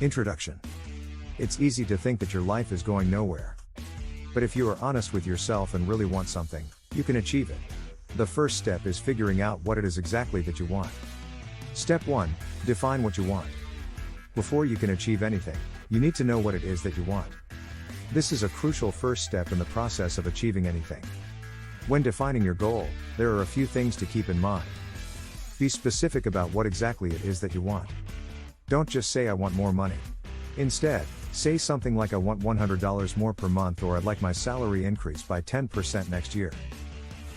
Introduction. It's easy to think that your life is going nowhere. But if you are honest with yourself and really want something, you can achieve it. The first step is figuring out what it is exactly that you want. Step 1. Define what you want. Before you can achieve anything, you need to know what it is that you want. This is a crucial first step in the process of achieving anything. When defining your goal, there are a few things to keep in mind. Be specific about what exactly it is that you want. Don't just say I want more money. Instead, say something like I want $100 more per month, or I'd like my salary increased by 10% next year.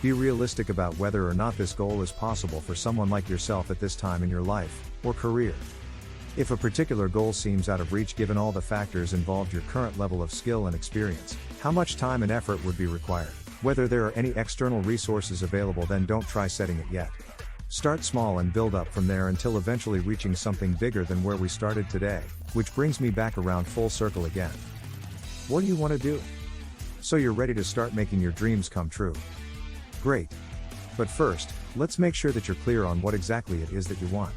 Be realistic about whether or not this goal is possible for someone like yourself at this time in your life or career. If a particular goal seems out of reach given all the factors involved, your current level of skill and experience, how much time and effort would be required, whether there are any external resources available, then don't try setting it yet. Start small and build up from there until eventually reaching something bigger than where we started today, which brings me back around full circle again. What do you want to do? So you're ready to start making your dreams come true. Great. But first, let's make sure that you're clear on what exactly it is that you want.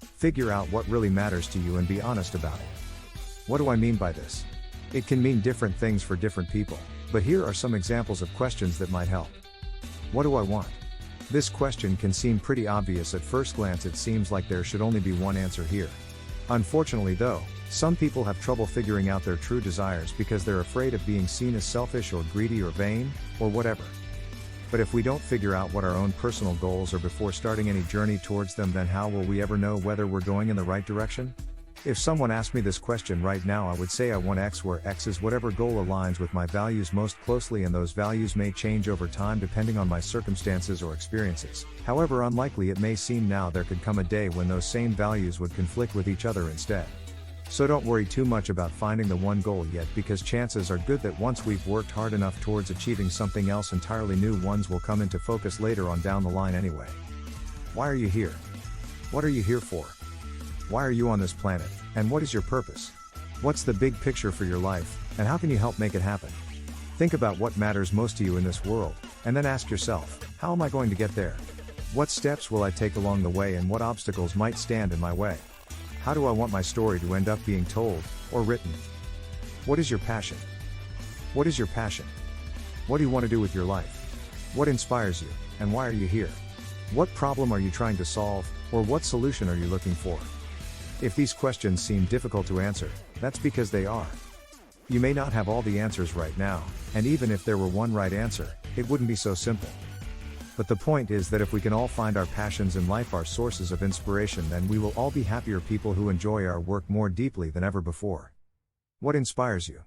Figure out what really matters to you and be honest about it. What do I mean by this? It can mean different things for different people, but here are some examples of questions that might help. What do I want? This question can seem pretty obvious at first glance. It seems like there should only be one answer here. Unfortunately though, some people have trouble figuring out their true desires because they're afraid of being seen as selfish or greedy or vain, or whatever. But if we don't figure out what our own personal goals are before starting any journey towards them, then how will we ever know whether we're going in the right direction? If someone asked me this question right now, I would say I want X, where X is whatever goal aligns with my values most closely, and those values may change over time depending on my circumstances or experiences. However unlikely it may seem now, there could come a day when those same values would conflict with each other instead. So don't worry too much about finding the one goal yet, because chances are good that once we've worked hard enough towards achieving something else entirely new, ones will come into focus later on down the line anyway. Why are you here? What are you here for? Why are you on this planet, and what is your purpose? What's the big picture for your life, and how can you help make it happen? Think about what matters most to you in this world, and then ask yourself, how am I going to get there? What steps will I take along the way, and what obstacles might stand in my way? How do I want my story to end up being told, or written? What is your passion? What is your passion? What do you want to do with your life? What inspires you, and why are you here? What problem are you trying to solve, or what solution are you looking for? If these questions seem difficult to answer, that's because they are. You may not have all the answers right now, and even if there were one right answer, it wouldn't be so simple. But the point is that if we can all find our passions in life, our sources of inspiration, then we will all be happier people who enjoy our work more deeply than ever before. What inspires you?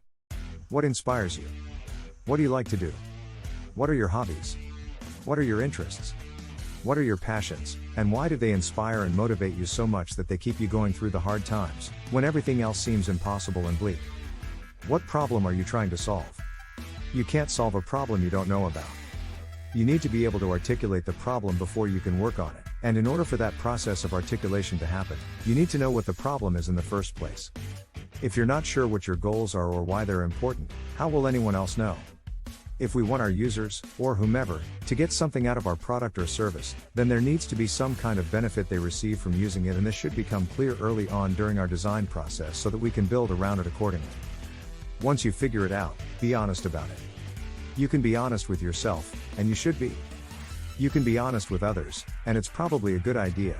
What inspires you? What do you like to do? What are your hobbies? What are your interests? What are your passions, and why do they inspire and motivate you so much that they keep you going through the hard times, when everything else seems impossible and bleak? What problem are you trying to solve? You can't solve a problem you don't know about. You need to be able to articulate the problem before you can work on it, and in order for that process of articulation to happen, you need to know what the problem is in the first place. If you're not sure what your goals are or why they're important, how will anyone else know? If we want our users, or whomever, to get something out of our product or service, then there needs to be some kind of benefit they receive from using it, and this should become clear early on during our design process so that we can build around it accordingly. Once you figure it out, be honest about it. You can be honest with yourself, and you should be. You can be honest with others, and it's probably a good idea.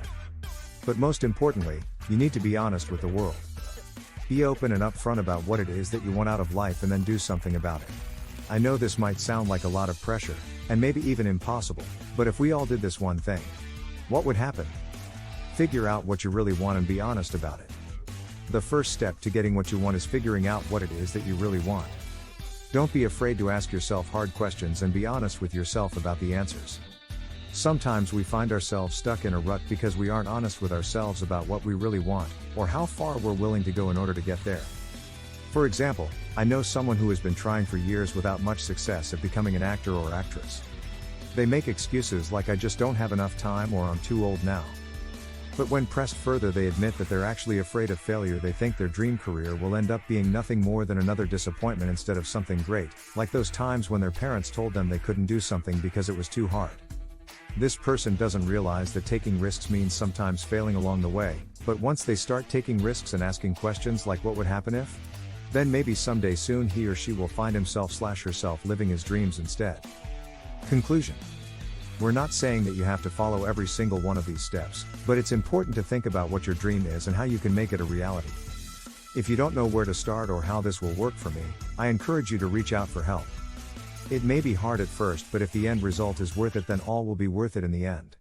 But most importantly, you need to be honest with the world. Be open and upfront about what it is that you want out of life, and then do something about it. I know this might sound like a lot of pressure, and maybe even impossible, but if we all did this one thing, what would happen? Figure out what you really want and be honest about it. The first step to getting what you want is figuring out what it is that you really want. Don't be afraid to ask yourself hard questions and be honest with yourself about the answers. Sometimes we find ourselves stuck in a rut because we aren't honest with ourselves about what we really want, or how far we're willing to go in order to get there. For example, I know someone who has been trying for years without much success at becoming an actor or actress. They make excuses like I just don't have enough time or I'm too old now. But when pressed further, they admit that they're actually afraid of failure. They think their dream career will end up being nothing more than another disappointment instead of something great, like those times when their parents told them they couldn't do something because it was too hard. This person doesn't realize that taking risks means sometimes failing along the way, but once they start taking risks and asking questions like what would happen if? Then maybe someday soon he or she will find himself/herself living his dreams instead. Conclusion. We're not saying that you have to follow every single one of these steps, but it's important to think about what your dream is and how you can make it a reality. If you don't know where to start or how this will work for me, I encourage you to reach out for help. It may be hard at first, but if the end result is worth it, then all will be worth it in the end.